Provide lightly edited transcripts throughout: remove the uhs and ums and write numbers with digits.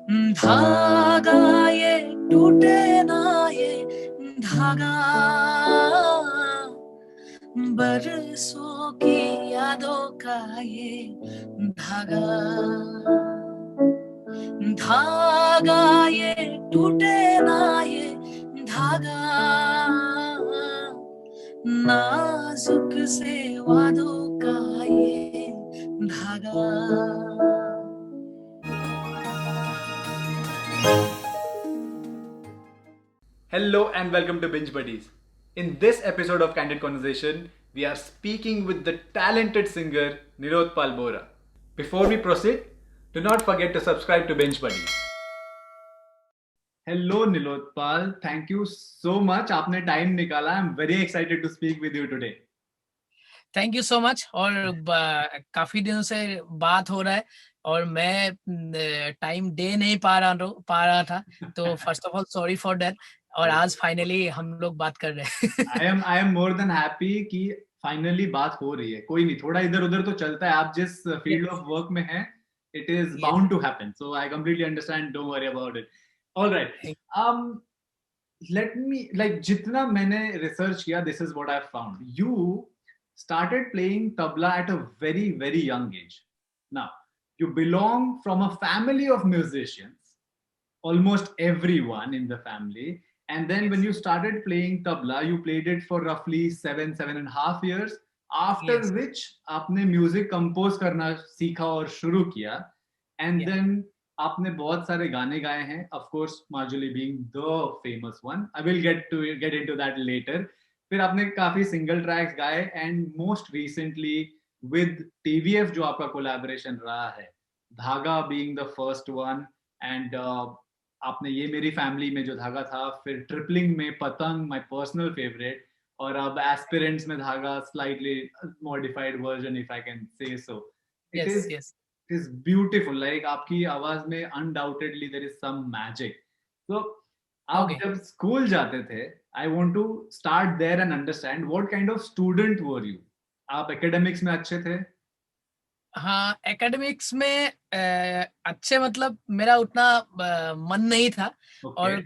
धागा ये टूटे ना ये धागा, बरसों की यादों का ये धागा, धागा ये टूटे ना ये धागा, नाजुक से वादों का ये धागा। Hello and welcome to Binge Buddies. In this episode of Candid Conversation, we are speaking with the talented singer Nilotpal Bora. Before we proceed, do not forget to subscribe to Binge Buddies. Hello Nilotpal, thank you so much. आपने time निकाला. I'm very excited to speak with you today. Thank you so much. और काफी दिनों से बात हो रहा है और मैं टाइम दे नहीं पा रहा था, तो first of all sorry for that. और आज फाइनली हम लोग बात कर रहे हैं। I am more than happy कि फाइनली बात हो रही है। कोई नहीं, थोड़ा इधर उधर तो चलता है। आप जिस फील्ड ऑफ वर्क में हैं, it is bound to happen. So I completely understand. Don't worry about it. All right. Let me, like, जितना मैंने रिसर्च किया, this is what I found. You started playing tabla at a very, very young age. Now, you belong from a family of musicians, almost everyone in the family. And then when you started playing tabla, you played it for roughly 7.5 years. After which, आपने music compose करना सीखा और शुरू किया. And then आपने बहुत सारे गाने गाए हैं. Of course, Marjoli being the famous one. I will get into that later. फिर आपने काफी सिंगल ट्रैक्स गाए and most recently with TVF जो आपका कोलैबोरेशन रहा है, धागा being the first one, and आपने ये मेरी फैमिली में जो धागा था, फिर ट्रिपलिंग में पतंग, माय पर्सनल फेवरेट, और अब एस्पिरेंट्स में धागा, slightly modified version if I can say so. It is beautiful. Like आपकी आवाज में undoubtedly there is some magic. तो आप जब स्कूल जाते थे, I want to start there and understand what kind of student were you? आप academics में अच्छे थे? हाँ, एकेडमिक्स में अच्छे मतलब मेरा उतना मन नहीं था. और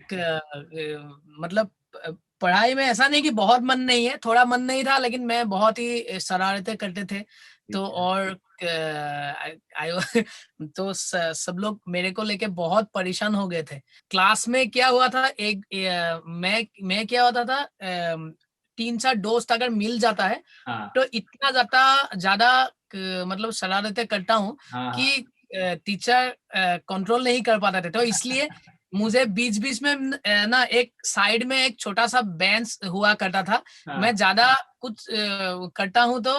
मतलब पढ़ाई में ऐसा नहीं कि बहुत मन नहीं है, थोड़ा मन नहीं था, लेकिन मैं बहुत ही शरारतें करते थे. तो और तो सब लोग मेरे को लेके बहुत परेशान हो गए थे. क्लास में क्या हुआ था, मैं क्या होता था, 3-4 दोस्त अगर मिल जाता है, तो इतना ज्यादा मतलब शरारतें करता हूँ कि टीचर कंट्रोल नहीं कर पाते थे. तो इसलिए मुझे बीच बीच में ना एक साइड में एक छोटा सा बेंच हुआ करता था. मैं ज्यादा कुछ करता हूँ तो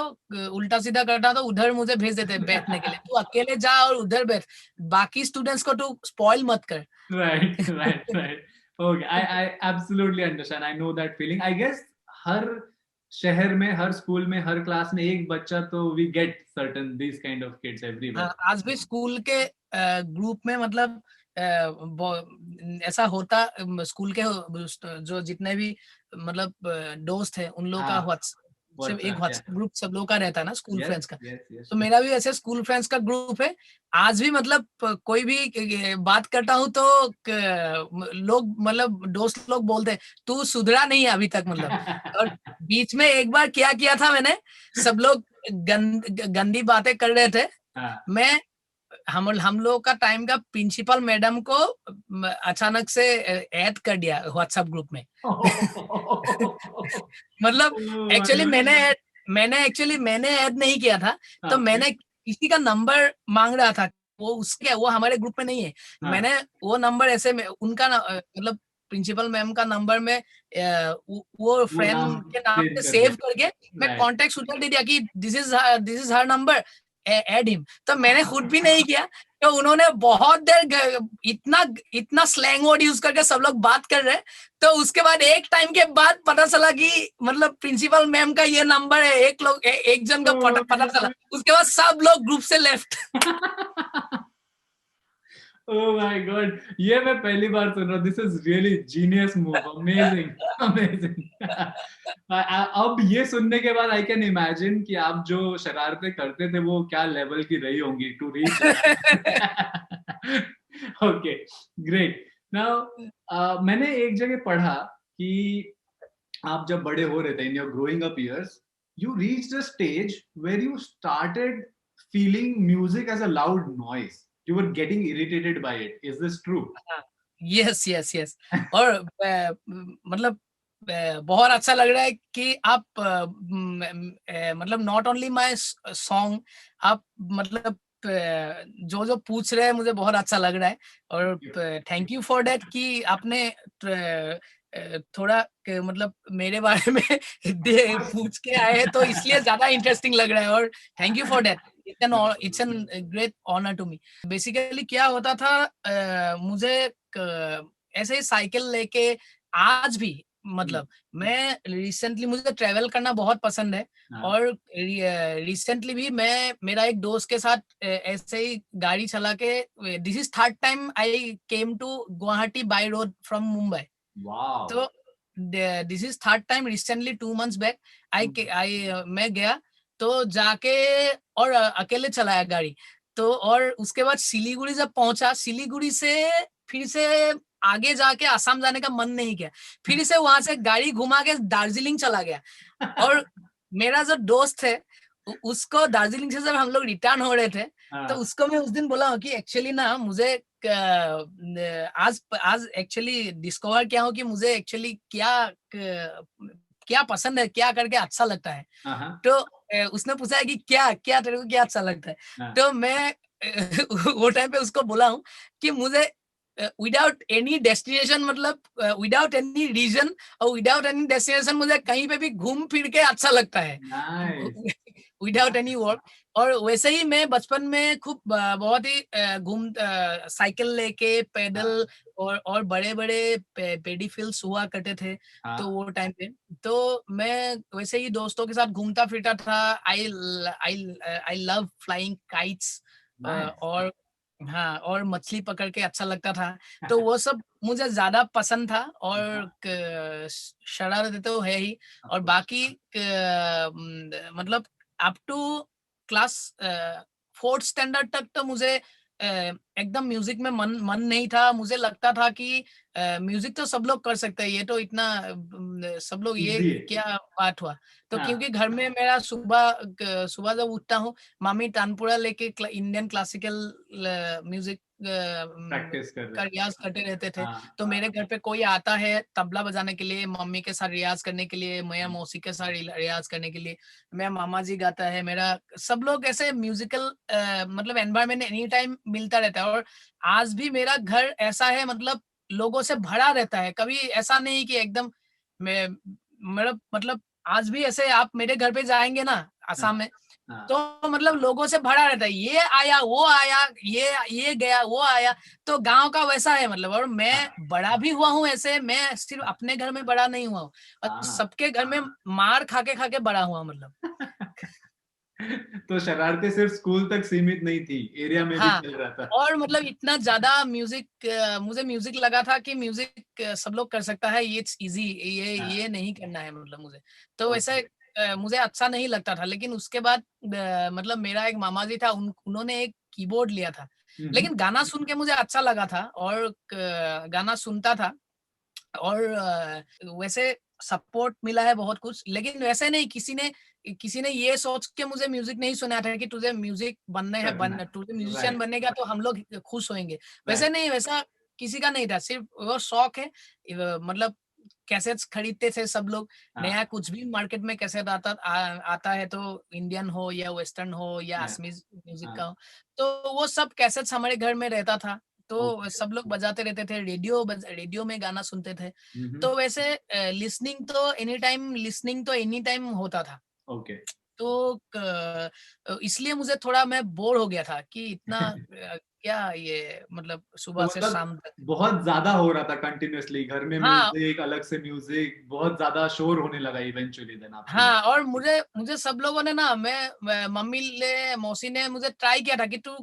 उल्टा सीधा करता, तो उधर मुझे भेज देते बैठने के लिए. तू अकेले जा और उधर बैठ, बाकी स्टूडेंट्स को तू स्पॉइल मत कर. right. Okay, I absolutely understand. I know that feeling. I guess हर शहर में, हर स्कूल में, हर क्लास में एक बच्चा तो we get certain these kind of kids everywhere. आज भी स्कूल के ग्रुप में मतलब ऐसा होता, स्कूल के जो जितने भी मतलब दोस्त हैं, उन लोगों का व्हाट्सएप ग्रुप सब लोग का रहता है ना, स्कूल फ्रेंड्स का. तो मेरा भी ऐसे स्कूल फ्रेंड्स का ग्रुप है. आज भी मतलब कोई भी बात करता हूँ तो लोग मतलब दोस्त लोग बोलते हैं तू सुधरा नहीं अभी तक मतलब. और बीच में एक बार क्या किया था मैंने, सब लोग गंदी बातें कर रहे थे. मैं हम लोग का टाइम का प्रिंसिपल मैडम को अचानक से ऐड कर दिया व्हाट्सएप ग्रुप में. मतलब एक्चुअली मैंने ऐड नहीं किया था. तो मैंने किसी का नंबर मांग रहा था, वो हमारे ग्रुप में नहीं है. मैंने वो नंबर ऐसे में उनका मतलब प्रिंसिपल मैम का नंबर में वो फ्रेंड के नाम से सेव करके मैं कॉन्टेक्ट उधर दे दिया कि this is her number, add him. तो मैंने खुद भी नहीं किया. तो उन्होंने बहुत देर इतना स्लैंग वर्ड यूज करके सब लोग बात कर रहे हैं. तो उसके बाद एक टाइम के बाद पता चला कि मतलब प्रिंसिपल मैम का ये नंबर है. एक जन का पता चला. उसके बाद सब लोग ग्रुप से लेफ्ट. Oh my God, ये मैं पहली बार सुन रहा हूँ. This is really genius move, amazing. अब ये सुनने के बाद I can imagine कि आप जो शरारतें करते थे वो क्या लेवल की रही होंगी to reach. Okay, great. Now, मैंने एक जगह पढ़ा कि आप जब बड़े हो रहे थे in your growing up years, you reached a stage where you started feeling music as a loud noise. You were getting irritated by it. Is this true? हाँ, यस यस यस। और मतलब बहुत अच्छा लग रहा है कि आप मतलब नॉट ओनली माय सॉन्ग, आप मतलब जो जो पूछ रहे हैं मुझे बहुत अच्छा लग रहा है। और थैंक यू फॉर दैट कि आपने थोड़ा मतलब मेरे बारे में पूछ के आए हैं, तो इसलिए ज्यादा इंटरेस्टिंग लग रहा है। और thank you for that, it's an great honour to me. Basically क्या होता था, मुझे ऐसे ही साइकिल लेके आज भी मतलब मैं रिसेंटली, मुझे ट्रेवल करना बहुत पसंद है। और रिसेंटली भी मैं मेरा एक दोस्त के साथ ऐसे ही गाड़ी चला के, this is third time I came to Guwahati by road from Mumbai. Wow. तो this is third time, recently 2 months back I मैं गया तो जाके, और अकेले चलाया गाड़ी। तो और उसके बाद सिलीगुड़ी जब पहुंचा, सिलीगुड़ी से फिर से आगे जाके असम जाने का मन नहीं किया, फिर से वहां से गाड़ी घुमा के दार्जिलिंग चला गया। और मेरा जो दोस्त है उसको दार्जिलिंग से जब हम लोग रिटर्न हो रहे थे, तो उसको मैं उस दिन बोला कि एक्चुअली ना मुझे आज आज एक्चुअली डिस्कवर किया हूँ कि मुझे एक्चुअली क्या पसंद है, क्या करके अच्छा लगता है। तो उसने पूछा है कि क्या क्या तेरे को क्या अच्छा लगता है। तो मैं वो टाइम पे उसको बोला हूँ कि मुझे विदाउट एनी डेस्टिनेशन, मतलब विदाउट एनी रीजन और विदाउट एनी डेस्टिनेशन, मुझे कहीं पे भी घूम फिर के अच्छा लगता है, Nice. Without any work. और वैसे ही मैं बचपन में खूब बहुत ही साइकिल लेके पैदल, और बड़े बड़े पेडी फील्ड्स हुआ करते थे तो वो टाइम पे। तो मैं वैसे ही दोस्तों के साथ घूमता फिरता था। I I I love flying kites. Nice. और हाँ, और मछली पकड़ के अच्छा लगता था। तो वो सब मुझे ज्यादा पसंद था। और शरारत तो है ही। और बाकी मतलब up to class 4th standard तक तो मुझे एकदम म्यूजिक में मन मन नहीं था। मुझे लगता था कि म्यूजिक तो सब लोग कर सकते हैं, ये तो इतना सब लोग, ये Easy है. क्या बात हुआ। तो हाँ. क्योंकि घर में मेरा सुबह सुबह जब उठता हूँ, मामी तानपुरा लेके इंडियन क्लासिकल म्यूजिक Practice कर का रहे. रियाज करते रहते थे। हाँ. तो मेरे घर पे कोई आता है तबला बजाने के लिए, मम्मी के साथ रियाज करने के लिए, मेरा मौसी के साथ रियाज करने के लिए, मेरा मामा जी गाता है, मेरा सब लोग ऐसे म्यूजिकल मतलब एनवायरनमेंट एनी टाइम मिलता रहता है। और आज भी मेरा घर ऐसा है, मतलब लोगों से भरा रहता है। कभी ऐसा नहीं कि एकदम मैं मेरा मतलब, आज भी ऐसे आप मेरे घर पे जाएंगे ना आसाम में, हाँ. तो मतलब लोगों से भरा रहता है, ये आया वो आया, ये गया वो आया। तो गांव का वैसा है मतलब। और मैं बड़ा भी हुआ हूँ ऐसे, मैं सिर्फ अपने घर में बड़ा नहीं हुआ हूँ, और सबके घर में मार खा के बड़ा हुआ मतलब। तो शरारतें सिर्फ स्कूल तक सीमित नहीं थी, एरिया में भी हाँ, चल रहा था. और मतलब इतना ज्यादा म्यूजिक, मुझे म्यूजिक लगा था कि म्यूजिक सब लोग कर सकता है, ये इजी, ये नहीं करना है मतलब मुझे। तो वैसे मुझे अच्छा नहीं लगता था। लेकिन उसके बाद मतलब मेरा एक मामा जी था, उन्होंने एक कीबोर्ड लिया था। लेकिन गाना सुन के मुझे अच्छा लगा था, और गाना सुनता था। और वैसे सपोर्ट मिला है बहुत कुछ। लेकिन वैसे नहीं, किसी ने ये सोच के मुझे म्यूजिक नहीं सुनाया था कि तुझे म्यूजिक बनने है, करना है. तुझे म्यूजिशियन Right. बनेगा तो हम लोग खुश होंगे। वैसे Right. नहीं, वैसा किसी का नहीं था, सिर्फ वो शौक है। मतलब कैसेट्स खरीदते थे सब लोग। हाँ. नया कुछ भी मार्केट में कैसेट आता है, तो इंडियन हो या वेस्टर्न हो या Yeah. असमीज म्यूजिक का हाँ. हो, तो वो सब कैसेट्स हमारे घर में रहता था। तो Okay. सब लोग बजाते रहते थे, रेडियो में गाना सुनते थे। Mhm. तो वैसे लिसनिंग तो एनी टाइम होता था। Okay. तो इसलिए मुझे थोड़ा मैं बोर हो गया था कि इतना क्या ये मतलब तो सुबह से मतलब शाम तक। बहुत ज्यादा हो रहा था कंटिन्यूअसली, घर में हाँ, म्यूजिक, अलग से म्यूजिक, बहुत ज्यादा शोर होने लगा इवेंचुअली देन आपके लिए. हाँ, और मुझे मुझे सब लोगों ने ना, मम्मी ने, मौसी ने मुझे ट्राई किया था कि तू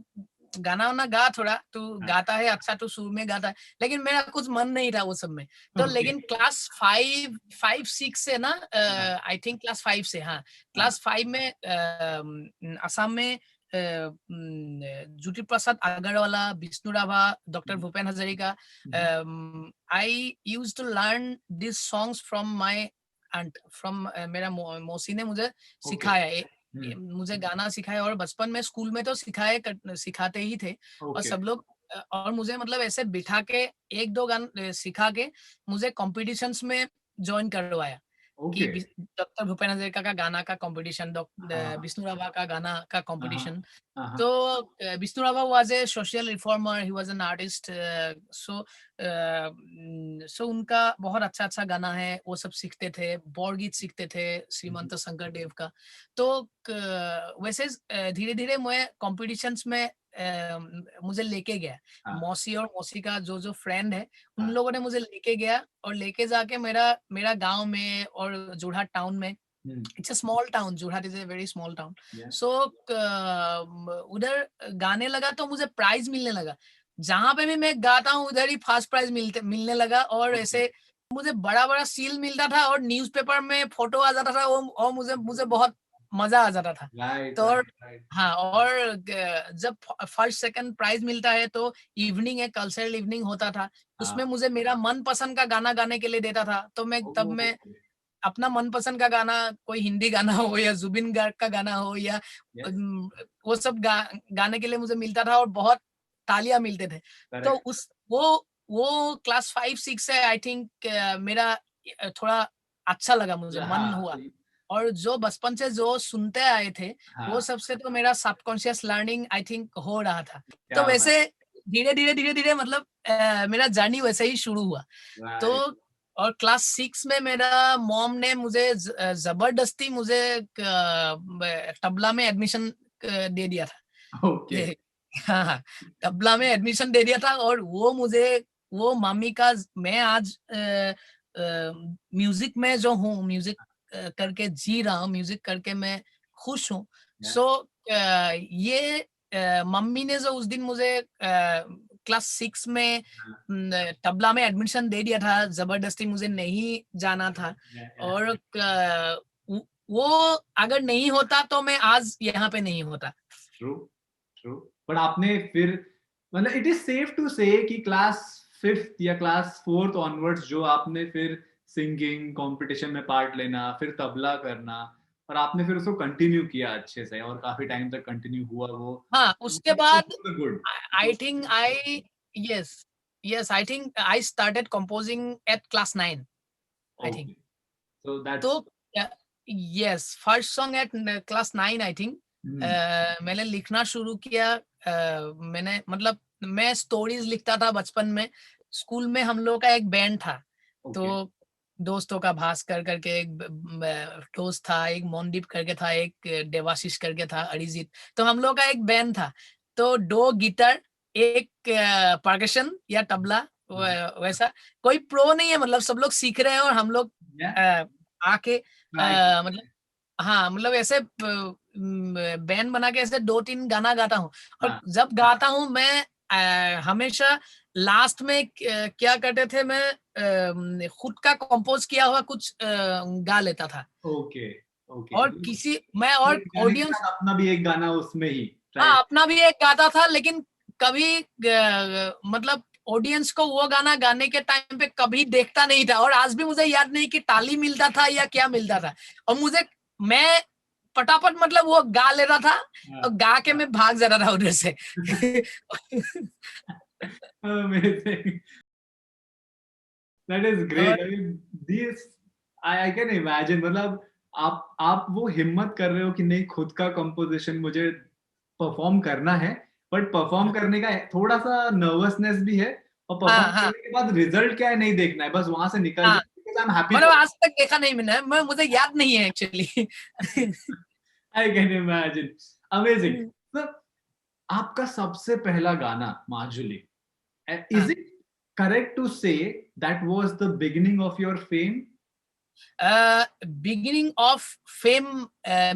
गाना वाना गा, थोड़ा तू हाँ. गाता है अच्छा, तू सुर में गाता है। लेकिन मेरा कुछ मन नहीं था वो सब में। तो Okay. लेकिन क्लास 5 5 6 से ना, हाँ. आई थिंक क्लास 5 से, हाँ, हाँ. क्लास 5 में असम में Jyoti Prasad Agarwala, Vishnu Rabha, doctor Bhupen Hazarika. I used to learn these songs from my aunt, from मेरा मौसी ने मुझे सिखाया. मुझे गाना सिखाया और बचपन में स्कूल में तो सिखाते ही थे. और सब लोग और मुझे मतलब ऐसे बिठा के एक दो गाने सिखा के मुझे कॉम्पिटिशंस में ज्वाइन करवाया. कि डॉक्टर भूपेन हजारिका का गाना का कंपटीशन, विष्णु राभा का गाना का कंपटीशन. तो Vishnu Rabha was a social reformer, he was an artist. So उनका बहुत अच्छा गाना है, वो सब सीखते थे. बौर गीत सीखते थे श्रीमंत शंकर देव का. तो वैसे धीरे धीरे मैं कॉम्पिटिशंस में मुझे लेके गया. मौसी और मौसी का जो फ्रेंड है, उन लोगों ने मुझे लेके गया और लेके जाके मेरा गांव में और जोरहाट टाउन में, it's a small town, Jorhat is a very small town. So उधर गाने लगा तो मुझे प्राइज मिलने लगा. जहां पे भी मैं गाता हूँ उधर ही फर्स्ट प्राइज मिलने लगा. और ऐसे मुझे बड़ा सील मिलता था और न्यूज़पेपर में फोटो आ जाता था. और मुझे बहुत मजा आ जाता था. तो हाँ, और जब फर्स्ट सेकंड प्राइज मिलता है तो इवनिंग है, कल्चरल इवनिंग होता था. उसमें मुझे मेरा मनपसंद का गाना गाने के लिए देता था. तो मैं अपना मनपसंद का गाना, कोई हिंदी गाना हो या जुबिन गार्ग का गाना हो या वो सब गाने के लिए मुझे मिलता था और बहुत तालियां मिलते थे. तो वो क्लास 5-6 से आई थिंक मेरा थोड़ा अच्छा लगा, मुझे मन हुआ. और जो बचपन से जो सुनते आए थे वो सबसे तो मेरा सबकॉन्शियस लर्निंग आई थिंक हो रहा था. तो वैसे धीरे धीरे मतलब मेरा जर्नी वैसे ही शुरू हुआ. तो और क्लास 6 में मेरा मॉम ने मुझे जबरदस्ती मुझे तबला में एडमिशन दे दिया था. हाँ, तबला में एडमिशन दे दिया था. और वो मम्मी का, मैं आज म्यूजिक में जो हूँ, म्यूजिक करके जी रहा हूँ, म्यूजिक करके मैं खुश हूँ. सो ये मम्मी ने जो उस दिन मुझे क्लास 6 में तबला में एडमिशन दे दिया था, जबरदस्ती मुझे नहीं जाना था. और वो अगर नहीं होता तो मैं आज यहाँ पे नहीं होता. ट्रू. बट आपने फिर मतलब इट इज सेफ टू से कि क्लास 5th या क्लास 4th ऑनवर्ड्स जो आपने फिर सिंगिंग कंपटीशन में पार्ट लेना, फिर तबला करना, और आपने फिर उसको कंटिन्यू किया अच्छे से और काफी टाइम तक कंटिन्यू हुआ वो. हाँ, उसके बाद I think I think I started composing at class 9 I think. So that's तो yes, first song at class 9 I think. मैंने लिखना शुरू किया. मैंने मतलब मैं स्टोरीज लिखता था बचपन में. स्कूल में हम लोग का एक बैंड था. तो दोस्तों का भास्कर करके एक दोस्त था, एक मोनदीप करके था, एक देवाशीष करके था, अरिजीत. तो हम लोग का एक बैंड था. तो 2 गिटार, एक परकशन या तबला, वैसा. कोई प्रो नहीं है, मतलब सब लोग सीख रहे हैं और हम लोग आके मतलब हाँ, मतलब ऐसे बैंड बना के ऐसे 2-3 गाना गाता हूँ. और जब गाता हूँ मैं हमेशा लास्ट में क्या करते थे, मैं खुद का कंपोज किया हुआ कुछ गा लेता था. और किसी मैं और ऑडियंस अपना भी एक गाना उसमें ही. हाँ, अपना भी एक गाता था. लेकिन कभी मतलब ऑडियंस को वो गाना गाने के टाइम पे कभी देखता नहीं था. और आज भी मुझे याद नहीं कि ताली मिलता था या क्या मिलता था. और मैं फटाफट मतलब वो गा लेता था और गा के मैं भाग जाता था उधर से. Amazing. That is great. I mean, I can imagine. मतलब आप वो हिम्मत कर रहे हो कि नहीं, खुद का कंपोजिशन मुझे परफॉर्म करना है. बट परफॉर्म करने का थोड़ा सा नर्वसनेस भी है. और परफॉर्म करने के बाद रिजल्ट क्या है नहीं देखना है, बस वहां से निकल जाए. मतलब आज तक देखा नहीं मैंने, मुझे याद नहीं है actually. I can imagine. Amazing. So, आपका सबसे पहला गाना Majuli, is it correct to say that was the beginning of your fame? Beginning of fame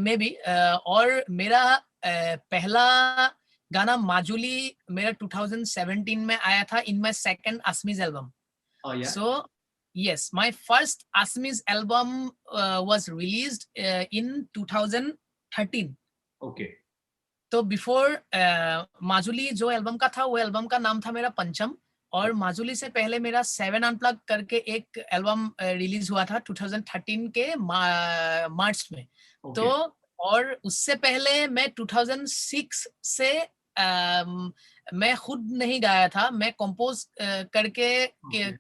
maybe. और मेरा पहला गाना माजुली मेरा 2017 में आया था in my second Assamese album. Oh yeah. So yes, my first Assamese album was released in 2013. Okay. तो before Majuli जो एल्बम का था, वो एल्बम का नाम था मेरा पंचम, और माजुली से पहले मेरा 7 अनप्लग करके एक एल्बम रिलीज हुआ था 2013 के मार्च में। तो और उससे पहले मैं 2006 से मैं खुद नहीं गाया था, मैं कंपोज करके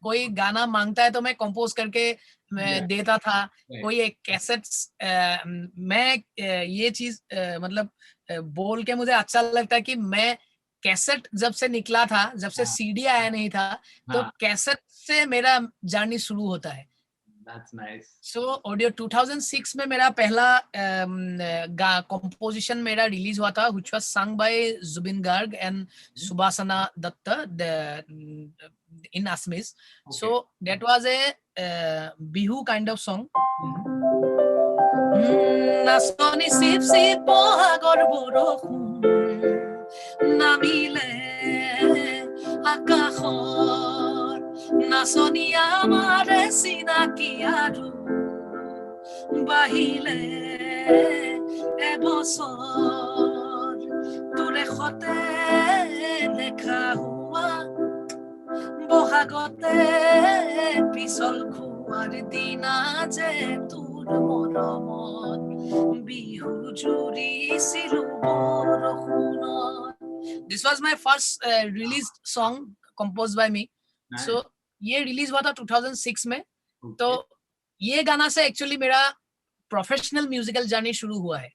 कोई गाना मांगता है तो मैं कंपोज करके मैं देता था। कोई एक कैसेट्स मैं ये चीज मतलब बोल के मुझे अच्छा लगता है कि मैं कैसेट जब से निकला था, जब से सीडी आया नहीं था, तो कैसेट से मेरा जर्नी शुरू होता है। That's nice. So ऑडियो 2006 में मेरा पहला कंपोजिशन मेरा रिलीज हुआ था, which was sung by Zubin Garg and Subhasana Datta in Assamese. So that was a Bihu kind of song. নাচনি চিপ চিপ বহাগৰ বৰষুণ নামিলে আকাশৰ, নাচনি আমাৰে চিনাকি আৰু বাহিলে এবছৰ, তোৰে সতে দেখা হোৱা বহাগতে পিছল খোৱাৰ দিনা যে তোৰ মৰমত বিহু জুৰিছিলো বৰষুণত। This was my first released song composed by me. So ये रिलीज हुआ था 2006 में। तो ये गाना से एक्चुअली मेरा प्रोफेशनल म्यूजिकल जर्नी शुरू हुआ है।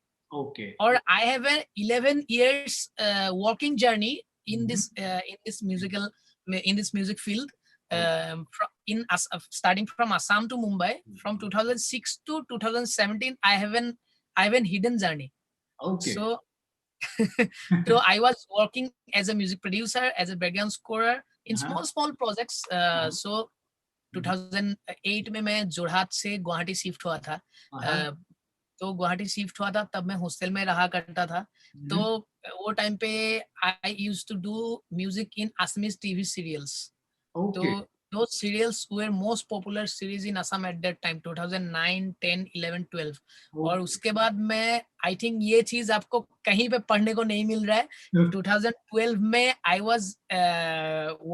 और I have a 11 years working journey in this music field. Starting from Assam to Mumbai, from 2006 to 2017, I have an hidden journey. So I was working as a music producer, as a background scorer in small projects. So 2008 में मैं जोरहाट से Guwahati shift हुआ था। तो Guwahati shift हुआ था, तब मैं हॉस्टल में रहा करता था। तो वो टाइम पे I used to do music in Assamese TV serials. तो those serials were most popular series in Assam at that time, 2009, 10, 11, 12. और उसके बाद मैं आई थिंक ये चीज आपको कहीं पे पढ़ने को नहीं मिल रहा है। 2012 में I was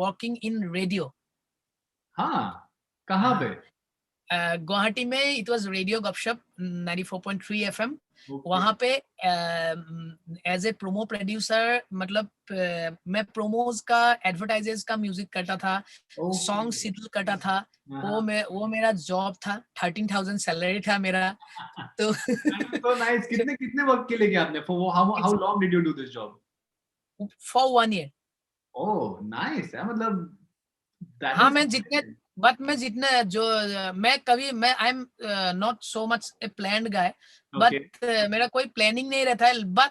working in radio. हाँ, कहाँ पे? गुवाहाटी में इट वाज रेडियो गपशप 94.3 FM। वहां पे एज ए प्रोमो प्रोड्यूसर, मतलब मैं प्रोमोज का, एडवर्टाइजर्स का म्यूजिक करता था, सॉन्ग सेटल करता था। वो मेरा जॉब था। 13,000 सैलरी था मेरा। तो so nice. कितने वक्त के लिए किया आपने? For how long did you do this job? For 1 year. Oh, nice. मतलब हाँ, मैं जितने जो मैं I am not so much A planned guy, but मेरा कोई प्लानिंग नहीं रहता है। बट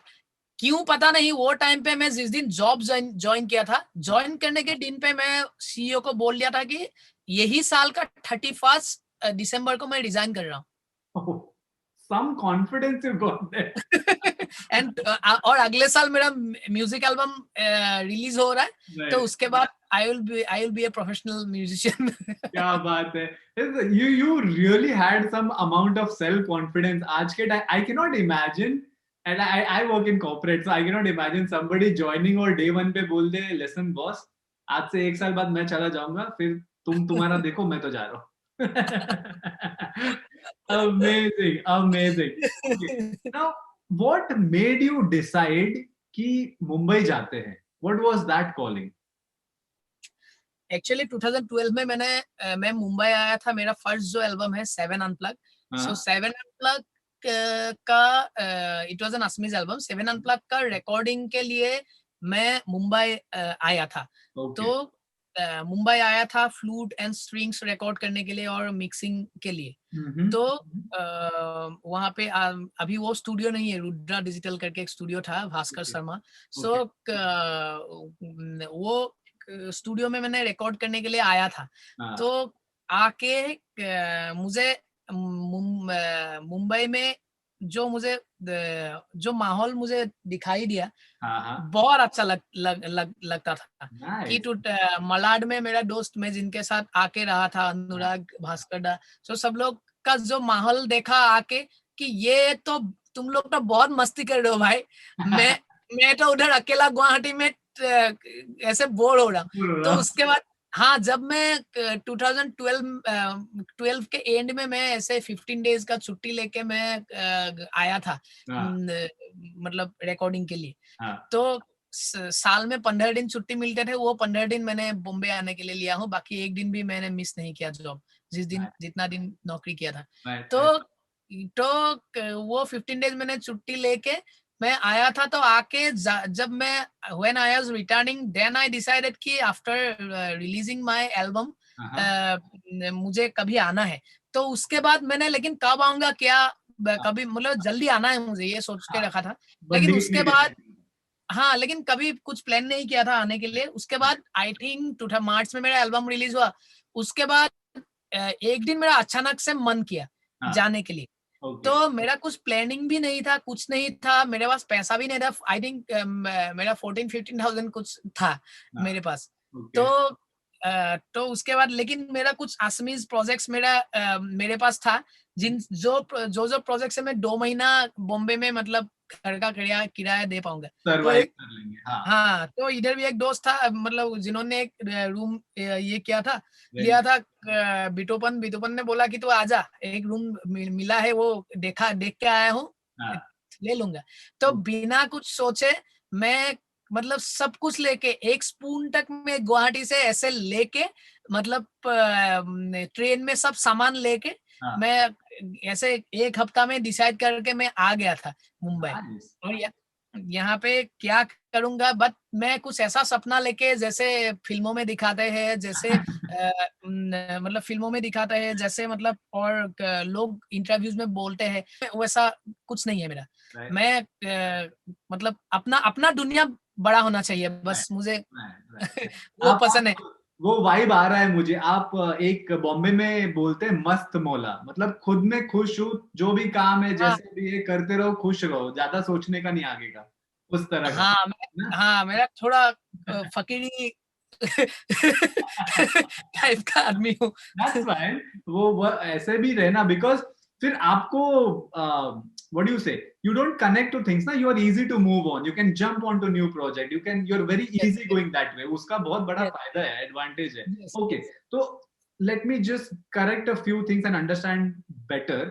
क्यों पता नहीं, वो टाइम पे मैं जिस दिन जॉब ज्वाइन किया था, ज्वाइन करने के दिन पे मैं सीईओ को बोल दिया था कि यही साल का 31 दिसंबर को मैं रिजाइन कर रहा हूँ। Some confidence you got there. And और अगले साल मेरा म्यूजिक एल्बम रिलीज हो रहा है, तो उसके बाद I will be a professional musician. क्या बात है। You really had some amount of self confidence. आज के time I cannot imagine, and I work in corporate, so I cannot imagine somebody joining और day one पे बोल दे, listen boss, आज से 1 साल बाद मैं चला जाऊंगा, फिर तुम्हारा देखो, मैं तो जा रहा हूँ। Amazing. Okay. Now, what made you decide कि मुंबई जाते हैं? What was that calling? Actually 2012 में मैं मुंबई आया था। मेरा फर्स्ट जो एल्बम है 7 अनप्लग। सो 7 अनप्लग का it was an Assamese album. 7 unplug का रिकॉर्डिंग के लिए मैं मुंबई आया था। तो मुंबई आया था फ्लूट एंड स्ट्रिंग्स रिकॉर्ड करने के लिए और मिक्सिंग के लिए। तो वहाँ पे अभी वो स्टूडियो नहीं है, रुद्रा डिजिटल करके एक स्टूडियो था, भास्कर शर्मा। सो वो स्टूडियो में मैंने रिकॉर्ड करने के लिए आया था। तो आके मुझे मुंबई में जो माहौल मुझे दिखाई दिया, बहुत अच्छा लगता था। कि मलाड में मेरा दोस्त, मैं जिनके साथ आके रहा था, अनुराग, भास्कर दा, तो सब लोग का जो माहौल देखा आके कि ये तो तुम लोग तो बहुत मस्ती कर रहे हो भाई। मैं तो उधर अकेला गुवाहाटी में ऐसे बोर हो रहा हूँ। तो उसके बाद हाँ, जब मैं 2012 के एंड में मैं ऐसे 15 डेज का छुट्टी लेके मैं आया था, मतलब रिकॉर्डिंग के लिए। तो साल में 15 दिन छुट्टी मिलते थे, वो 15 दिन मैंने बॉम्बे आने के लिए लिया हूँ, बाकी एक दिन भी मैंने मिस नहीं किया जॉब, जितना दिन नौकरी किया था। तो वो 15 डेज मैंने छुट्टी लेके मैं आया था। तो आके जब मैं when I was returning, then I decided कि after releasing my album मुझे कभी आना है। तो उसके बाद मैंने, लेकिन कब आऊंगा क्या, कभी मतलब जल्दी आना है मुझे, ये सोच के रखा था। लेकिन उसके बाद हाँ, लेकिन कभी कुछ प्लान नहीं किया था आने के लिए। उसके बाद आई थिंक मार्च में मेरा एल्बम रिलीज हुआ। उसके बाद एक दिन मेरा अचानक से मन किया जाने के लिए। तो मेरा कुछ प्लानिंग भी नहीं था, कुछ नहीं था, मेरे पास पैसा भी नहीं था। आई थिंक मेरा 14-15,000 कुछ था मेरे पास। तो उसके बाद लेकिन मेरा कुछ असमीज प्रोजेक्ट्स मेरे पास था, जो प्रोजेक्ट से मैं 2 महीना बॉम्बे में मतलब घर का किराया दे पाऊंगा। सर्वाइव कर लेंगे। हाँ, तो इधर भी एक दोस्त था, मतलब जिन्होंने एक रूम ये किया था, लिया था बिटोपन ने बोला कि तू आजा, एक रूम मिला है, वो देख के आया हूँ, ले लूंगा। तो बिना कुछ सोचे मैं मतलब सब कुछ लेके, एक स्पून तक मैं गुवाहाटी से ऐसे लेके, मतलब ट्रेन में सब सामान लेके मैं ऐसे एक हफ्ता में डिसाइड करके मैं आ गया था मुंबई। और यहाँ पे क्या करूंगा, बट मैं कुछ ऐसा सपना लेके, जैसे फिल्मों में दिखाते हैं, जैसे मतलब फिल्मों में दिखाते हैं, जैसे मतलब और लोग इंटरव्यूज में बोलते हैं, वैसा कुछ नहीं है मेरा। मैं मतलब अपना दुनिया बड़ा होना चाहिए, बस मुझे वो पसंद है। वो वाइब आ रहा है मुझे। आप एक बॉम्बे में बोलते हैं मस्त मौला, मतलब खुद में खुश हूँ, जो भी काम है जैसे भी ये करते रहो, खुश रहो, ज्यादा सोचने का नहीं आगे का, उस तरह का। हाँ, मेरा थोड़ा फकीरी टाइप का आदमी हूँ। That's fine. वो ऐसे भी रहना, बिकॉज फिर आपको what do you say, you don't connect to things ना, you are easy to move on, you can jump onto new project, you're very easy going that way. उसका बहुत बड़ा फायदा है, एडवांटेज है। Okay, तो let me just correct a few things and understand better.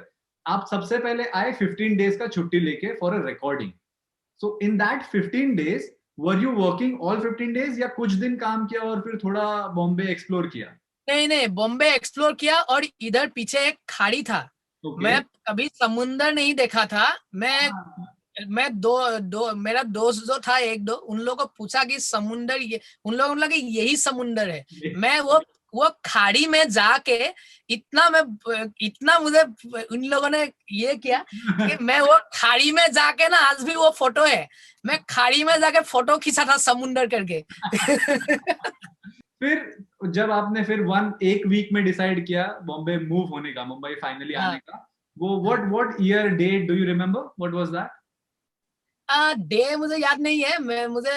आप सबसे पहले आए 15 days का छुट्टी लेके for a recording. So in that 15 days were you working all 15 days या कुछ दिन काम किया और फिर थोड़ा बॉम्बे एक्सप्लोर किया? नहीं, बॉम्बे एक्सप्लोर किया, और इधर पीछे एक खाड़ी था। मैं कभी समुंदर नहीं देखा था। मैं मेरा दोस्त जो था एक दो, उन लोगों को पूछा कि समुंदर उन लोगों ने यही समुंदर है। मैं वो खाड़ी में जाके इतना मुझे उन लोगों ने ये किया कि मैं वो खाड़ी में जाके ना, आज भी वो फोटो है, मैं खाड़ी में जाके फोटो खींचा था समुंदर करके। फिर जब आपने फिर एक वीक में डिसाइड किया बॉम्बे मूव होने का, मुंबई फाइनली आने का, वो what year, date do you remember, what was that? Day मुझे याद नहीं है, मुझे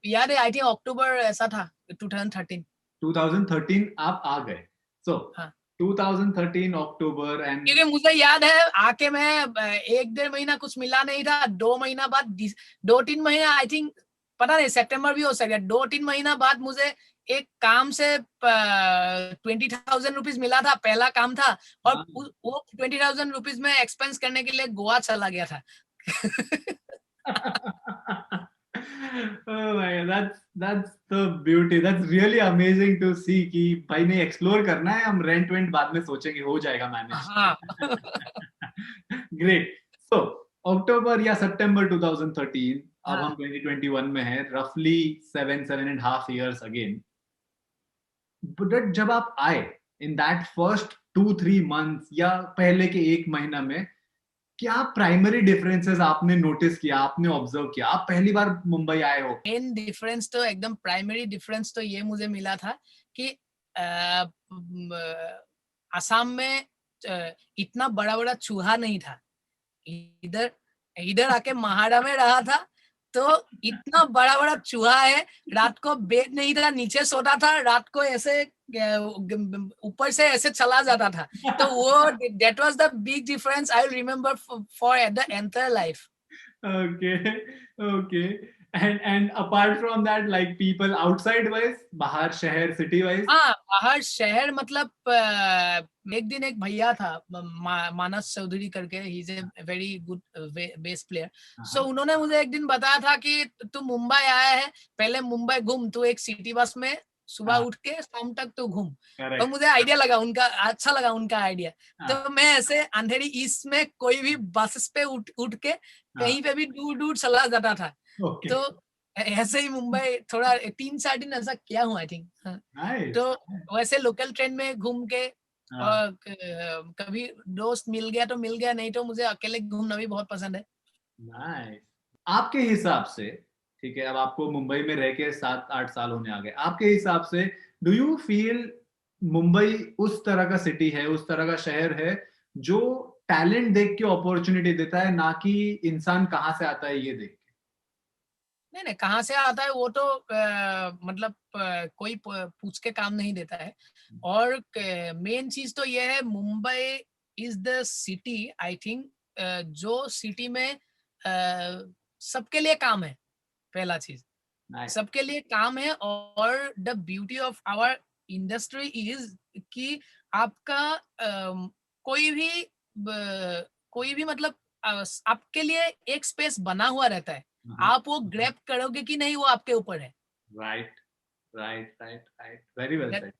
याद है, आई थिंक अक्टूबर ऐसा था, 2013 आप आ गए। सो 2013 अक्टूबर, एंड क्योंकि मुझे याद है आके मैं 1-1.5 महीना कुछ मिला नहीं था। 2 महीना बाद, 2-3 महीना, आई थिंक पता नहीं, सितंबर भी हो सकता है, 2-3 महीना बाद मुझे एक काम से 20,000 रुपीज मिला था, पहला काम था, और वो 20,000 रुपीज में एक्सपेंस करने के लिए गोवा चला गया था। Oh my God, that's the beauty. That's really amazing to see कि भाई ने एक्सप्लोर करना है, हम रेंट वेंट बाद में सोचेंगे, हो जाएगा मैनेज। ग्रेट। सो अक्टूबर या सितंबर 2013, अब हम 2021 में हैं, रफली 7.5 years अगेन। बट जब आप आए इन दैट फर्स्ट 2-3 months या पहले के 1 महीना में, क्या प्राइमरी डिफरेंसेस आपने नोटिस किया, आपने ऑब्जर्व किया? आप पहली बार मुंबई आए हो। मेन डिफरेंस तो एकदम प्राइमरी डिफरेंस तो ये मुझे मिला था कि असम में इतना बड़ा बड़ा चूहा नहीं था। इधर आके महाड़ा में रहा था, तो इतना बड़ा बड़ा चूहा है, रात को बेड नहीं था, नीचे सोता था, रात को ऐसे ऊपर से ऐसे चला जाता था। तो वो that was the big difference I will remember for the entire life. Okay. And apart from that, like people outside wise, बाहर शहर city wise. हाँ, बाहर शहर मतलब एक दिन एक भैया था मानस चौधरी करके, he is a very good bass player. So उन्होंने मुझे एक दिन बताया था कि तू मुंबई आया है, पहले मुंबई घूम, तू एक सिटी बस में सुबह उठ के शाम तक तू घूम. तो मुझे आइडिया लगा उनका, अच्छा लगा उनका आइडिया. तो मैं ऐसे अंधेरी ईस्ट में कोई भी बस पे उठ के कहीं पे भी दूर दूर चला जाता था. तो ऐसे ही मुंबई थोड़ा 3-4 दिन ऐसा किया हूँ आई थिंक. तो वैसे लोकल ट्रेन में घूम के, और कभी दोस्त मिल गया तो मिल गया, नहीं तो मुझे अकेले घूमना भी बहुत पसंद है. नाइस. आपके हिसाब से, ठीक है, अब आपको मुंबई में रह के 7-8 साल होने आ गए, आपके हिसाब से डू यू फील मुंबई उस तरह का सिटी है, उस तरह का शहर है जो टैलेंट देख के अपॉर्चुनिटी देता है, ना कि इंसान कहाँ से आता है ये देख के? नहीं नहीं, कहाँ से आता है वो तो मतलब कोई पूछ के काम नहीं देता है. और मेन चीज तो ये है, Mumbai is the city I think जो सिटी में सबके लिए काम है. पहला चीज, सबके लिए काम है. और the beauty of our industry is कि आपका कोई भी मतलब आपके लिए एक स्पेस बना हुआ रहता है. आप वो ग्रैब करोगे कि नहीं वो आपके ऊपर है. Right right right right, very well said.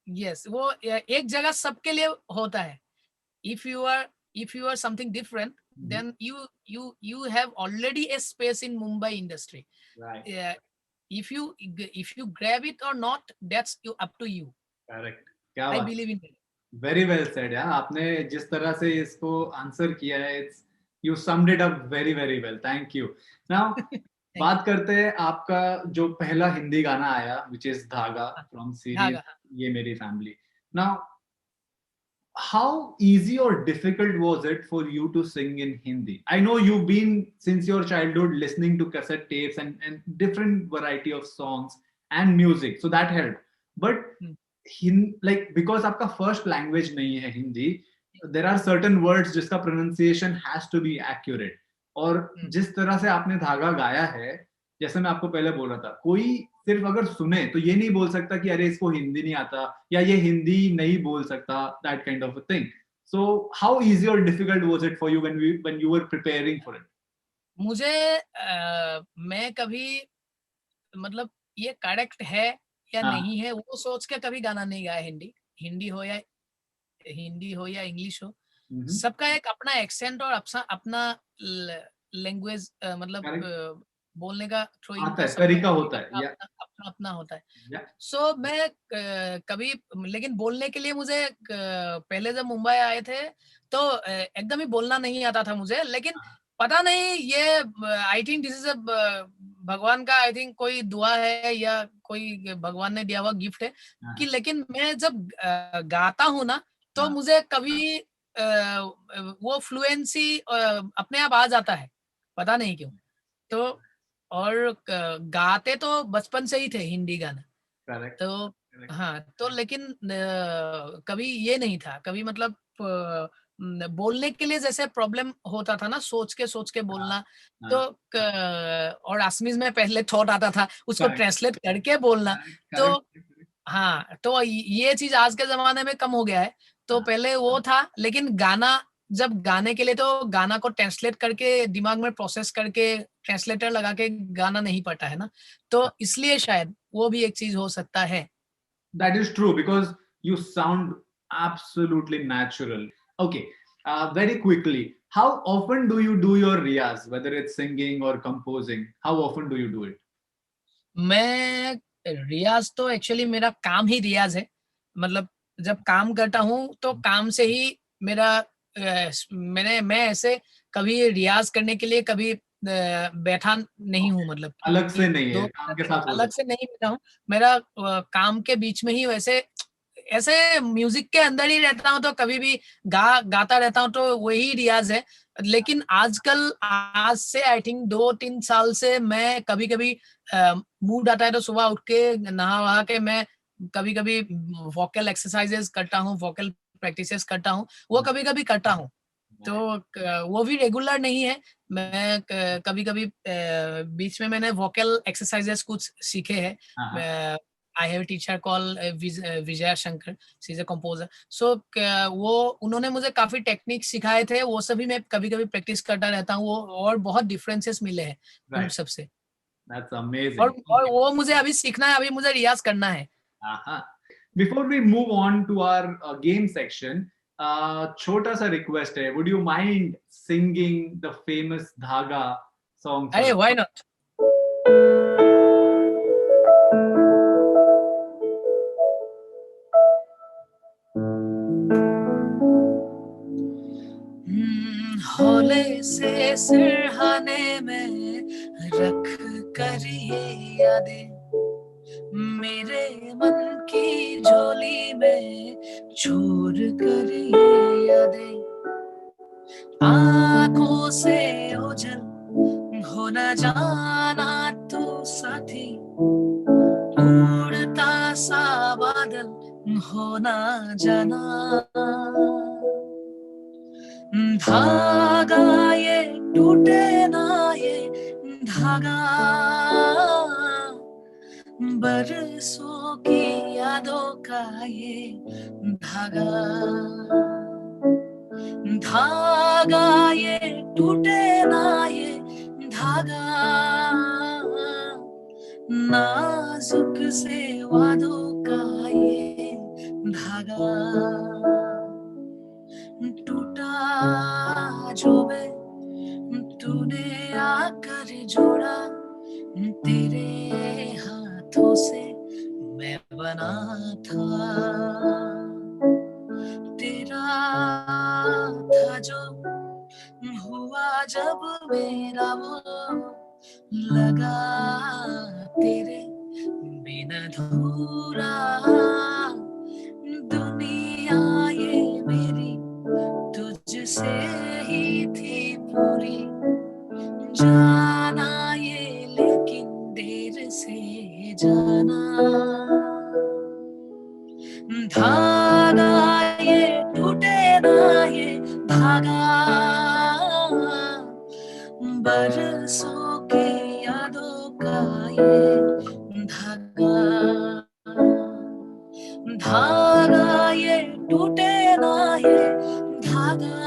Yes, वो एक जगह सबके लिए होता है. if you are something different, then you have already a space in Mumbai industry. Right. If you grab it or not, that's up to you. Correct. क्या I बात. believe in it. Very well said. यार आपने जिस तरह से इसको answer किया है, it's you summed it up very very well. Thank you. Now बात करते हैं आपका जो पहला हिंदी गाना आया, which is धागा from series ये मेरी family. Now how easy or difficult was it for you to sing in Hindi? I know you've been since your childhood listening to cassette tapes and different variety of songs and music, so that helped. But like because आपका first language नहीं है Hindi, there are certain words जिसका pronunciation has to be accurate. और जिस तरह से आपने धागा गाया है, जैसे मैं आपको पहले बोल रहा था, कोई सिर्फ अगर सुने तो ये नहीं बोल सकता कि अरे इसको हिंदी नहीं आता या ये हिंदी नहीं बोल सकता, that kind of a thing. So how easy or difficult was it for you when you were preparing for it? मुझे मैं कभी मतलब ये करेक्ट है या नहीं है वो सोच के कभी गाना नहीं गाया. हिंदी हो या इंग्लिश हो, सबका एक अपना एक्सेंट और अपना लैंग्वेज मतलब बोलने का तरीका होता है, अपना होता है. सो मैं कभी, लेकिन बोलने के लिए मुझे पहले जब मुंबई आए थे तो एकदम ही बोलना नहीं आता था मुझे. लेकिन पता नहीं, ये आई थिंक दिस इज भगवान का आई थिंक कोई दुआ है या कोई भगवान ने दिया हुआ गिफ्ट है कि, लेकिन मैं जब गाता हूँ ना तो मुझे कभी वो फ्लुएंसी अपने आप आ जाता है, पता नहीं क्यों. तो और गाते तो बचपन से ही थे हिंदी गाना. Correct. तो हाँ, तो लेकिन कभी ये नहीं था, कभी मतलब बोलने के लिए जैसे प्रॉब्लम होता था ना, सोच के बोलना. तो और असमीज में पहले थॉट आता था, उसको ट्रांसलेट करके बोलना. तो हाँ, तो ये चीज आज के जमाने में कम हो गया है. तो पहले वो था, लेकिन गाना जब गाने के लिए तो गाना को ट्रांसलेट करके दिमाग में प्रोसेस करके ट्रांसलेटर लगा के गाना नहीं पड़ता है ना, तो इसलिए शायद वो भी एक चीज हो सकता है. That is true because you sound absolutely natural. Okay, very quickly, how often do you do your riyaz, whether it's singing or composing? How often do you do it? मैं रियाज तो एक्चुअली मेरा काम ही रियाज है. मतलब जब काम करता हूँ तो काम से ही मेरा मैं ऐसे कभी रियाज करने के लिए कभी बैठा नहीं हूँ. मतलब अलग से नहीं है, काम के साथ अलग से नहीं बैठा हूँ. मेरा काम के बीच में ही वैसे ऐसे म्यूजिक के अंदर ही रहता हूँ. तो कभी भी गाता रहता हूँ, तो वही रियाज है. लेकिन आजकल आज से आई थिंक 2-3 साल से मैं कभी कभी मूड आता है तो सुबह उठ के नहा वहा के मैं कभी कभी वोकल एक्सरसाइजेस करता हूँ, वोकल प्रैक्टिसेस करता हूँ, वो कभी कभी करता हूँ. तो वो भी रेगुलर नहीं है. मैं कभी कभी बीच में मैंने वोकल एक्सरसाइजेस कुछ सीखे हैं. I have teacher call Vijay Shankar, she is a composer. So वो उन्होंने मुझे काफी टेक्निक सिखाए थे, वो सभी मैं कभी कभी प्रैक्टिस करता रहता हूँ. वो और बहुत डिफरेंसेस मिले हैं उन सबसे. That's amazing. और वो मुझे अभी सीखना है, अभी मुझे रियाज करना है. Before we move on to our game section, छोटा सा request है. Would you mind singing the famous Dhaga song? अरे why not? हौले से सिरहाने में रख कर ये यादें, मेरे मन की झोली में छोड़ कर ये यादें, आंखों से ओझल हो न जाना तो साथी, उड़ता सा बादल हो न जाना. धागा ये टूटे ना ये धागा, बरसों की यादों का ये धागा. धागा ये टूटे ना ये धागा, नाजुक से वादों का ये धागा. टूटा जो मैं तूने आकर जोड़ा, तेरे हाथों से मैं बना था. तेरा था जो हुआ जब मेरा वो लगा, तेरे बिना अधूरा. दुनिया ये मेरी तुझसे ही थी पूरी, जाना ये लेकिन देर से जाना. धागा ये टूटे ना ये धागा, बरसों की यादों का ये धागा. धागा ये टूटे ना ये धागा,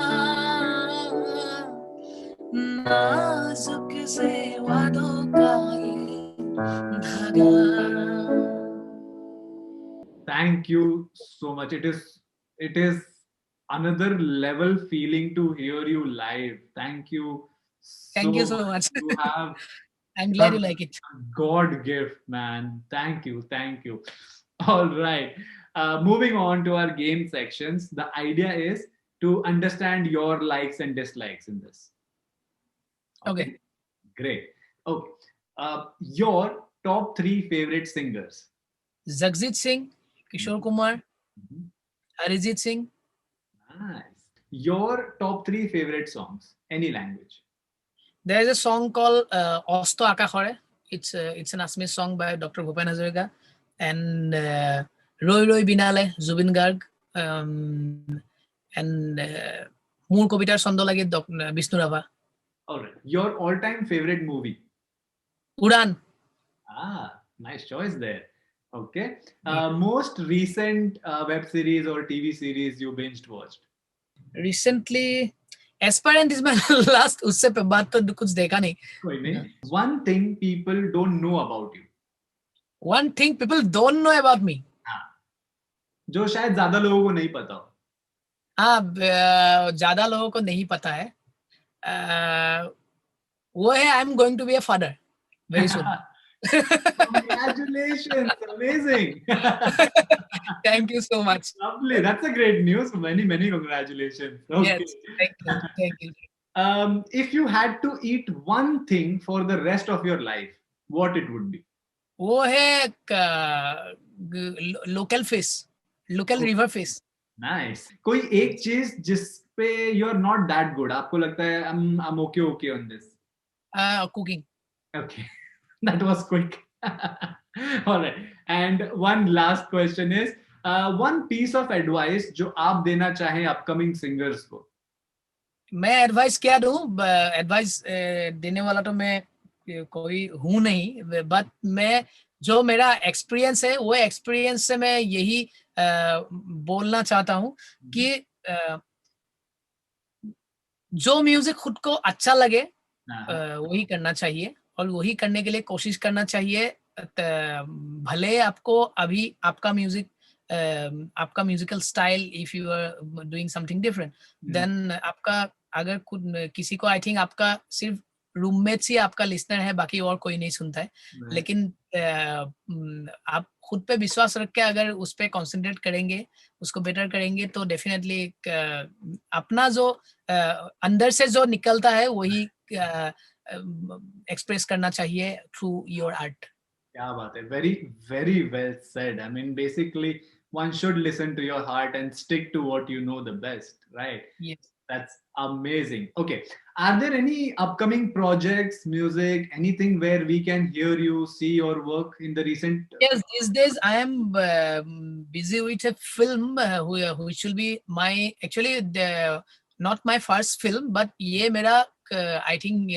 नाजुक से वादों का ये धागा. Thank you so much. It is another level feeling to hear you live. Thank you so much. You have I'm glad you like it. God gift, man. Thank you. All right. Moving on to our game sections. The idea is to understand your likes and dislikes in this. Okay. Great. Okay. Your top 3 favorite singers? Jagjit Singh, Kishore Kumar, Arijit Singh. Nice. Your top 3 favorite songs, any language? There is a song called Osto Akashore. It's an Assamese song by Dr. Bhupen Hazarika, and Roi Roi Binale, Zubin Garg, and Moor Kobitar Sondo Lage, Bishnu Rava. All right. Your all-time favorite movie? Udan. Nice choice there. Okay. Most recent web series or TV series you binged watched? Recently, Aspirant is my last. उससे बाद तो कुछ देखा नहीं. कोई नहीं. One thing people don't know about you. One thing people don't know about me. जो शायद ज्यादा लोगों को नहीं पता हो. ज्यादा लोगों को नहीं पता है. वो है I am going to be a father very soon. Congratulations, amazing. Thank you so much. Lovely, that's a great news. Many congratulations. Okay. Yes, thank you. If you had to eat one thing for the rest of your life, what it would be? वो है local fish, local river fish. Nice. कोई एक चीज जिस पे you are not that good, आपको लगता है I'm okay on this? Cooking. Okay. That was quick. All right. And one last question is, one piece of advice जो आप देना चाहें upcoming singers को. मैं एडवाइस क्या दूं, एडवाइस देने वाला तो मैं कोई हूं नहीं, बट मैं जो मेरा एक्सपीरियंस है वो एक्सपीरियंस से मैं यही बोलना चाहता हूं कि जो म्यूजिक खुद को अच्छा लगे वही करना चाहिए, और वही करने के लिए कोशिश करना चाहिए। भले आपको अभी आपका musical style, if you are doing something different, then आपका अगर खुद किसी को, आई थिंक आपका सिर्फ रूममेट्स ही आपका लिसनर है, बाकी और कोई नहीं सुनता है। लेकिन आप खुद पे विश्वास रख के अगर उस पे कंसंट्रेट करेंगे, उसको बेटर करेंगे, तो डेफिनेटली अपना जो अंदर से जो निकलता है वही एक्सप्रेस करना चाहिए थ्रू योर आर्ट। क्या बात है, very very well said. I mean basically one should listen to your heart and stick to what you know the best, right? Yes. That's amazing. Okay, are there any upcoming projects, music, anything where we can hear you, see your work in the recent? Yes, these days I am busy with a film which will be my, actually not my first film, but ये मेरा I think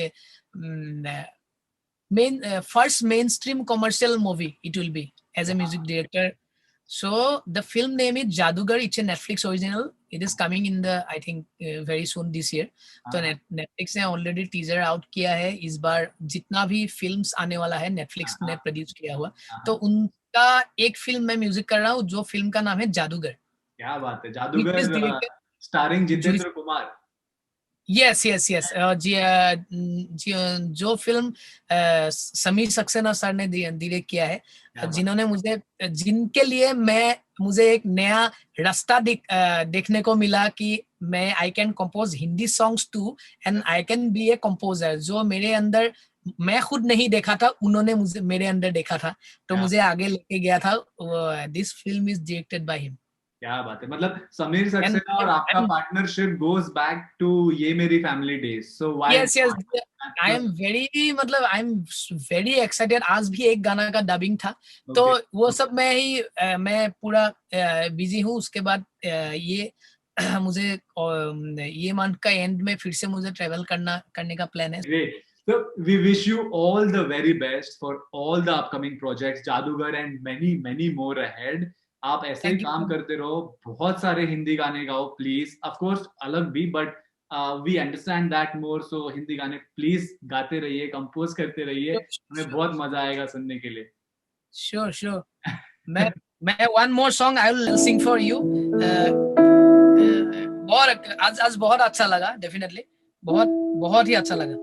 first mainstream commercial movie it will be as a music director. So the film name is Jadugar. It's a Netflix original. It is coming in the, I think very soon this year. तो Netflix ने already teaser out किया है। इस बार जितना भी films आने वाला है नेटफ्लिक्स ने प्रोड्यूस किया हुआ, तो उनका एक फिल्म मैं म्यूजिक कर रहा हूँ, जो फिल्म का नाम है जादूगर। क्या बात है, जादूगर starring Jitendra Kumar. Yes yes yes, जो फिल्म समीर सक्सेना सर ने डायरेक्ट किया है, जिन्होंने जिनके लिए मुझे एक नया रास्ता देखने को मिला कि मैं I can compose Hindi songs too, and I can be a composer. जो मेरे अंदर मैं खुद नहीं देखा था, उन्होंने मेरे अंदर देखा था, तो मुझे आगे लेके गया था। This film is directed by him. क्या बात है, मतलब समीर सक्सेना और आपका पार्टनरशिप गोज बैक टू ये मेरी family days. So why? Yes yes, I am very excited. आज भी एक गाना का डबिंग था, तो वो सब मैं पूरा बिजी हूँ। उसके बाद ये मुझे ये मंथ का एंड में फिर से मुझे ट्रेवल करने का प्लान है। Great. So we wish you all the very best for all the upcoming projects, जादूगर and many many more ahead. आप ऐसे ही काम करते रहो, बहुत सारे हिंदी गाने गाओ प्लीज, ऑफ कोर्स अलग भी, but we understand that more. So Hindi गाने प्लीज गाते रहिए, कंपोज करते रहिए, हमें बहुत मजा आएगा सुनने के लिए। Sure sure. मैं one more song I will sing for you. आज बहुत अच्छा लगा, डेफिनेटली बहुत ही अच्छा लगा।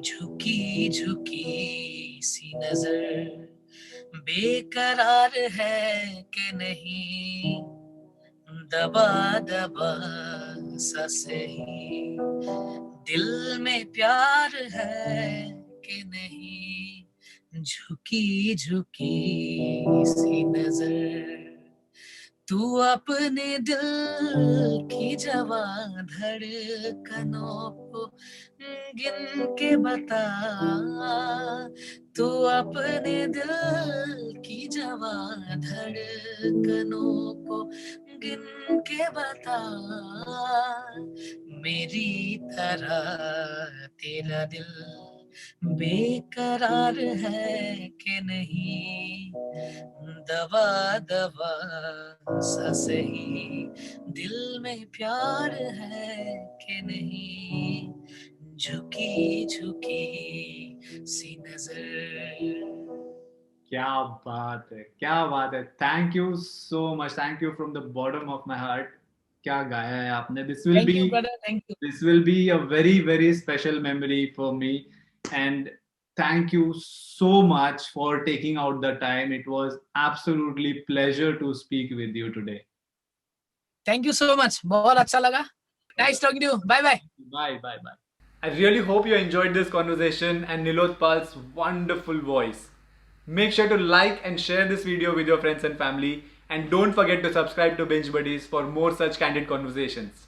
झुकी झुकी सी नजर, बेकरार है कि नहीं, दबा दबा सा सही, दिल में प्यार है कि नहीं, झुकी झुकी सी नजर, तू अपने दिल की जवां धड़कनों को गिन के बता, तू अपने दिल की जवां धड़कनों को गिन के बता, मेरी तरह तेरा दिल बेकरार है कि नहीं, दवा दवा सा सही, दिल में प्यार है कि नहीं, झुकी झुकी सी नजर। क्या बात है, क्या बात है। Thank you so much, thank you from the bottom of my heart. क्या गाया है आपने। This will be a very very special memory for me, and thank you so much for taking out the time. It was absolutely pleasure to speak with you today. Thank you so much, बहुत अच्छा लगा। Nice talking to you. Bye bye. Bye. I really hope you enjoyed this conversation and Nilotpal's wonderful voice. Make sure to like and share this video with your friends and family, and don't forget to subscribe to Binge Buddies for more such candid conversations.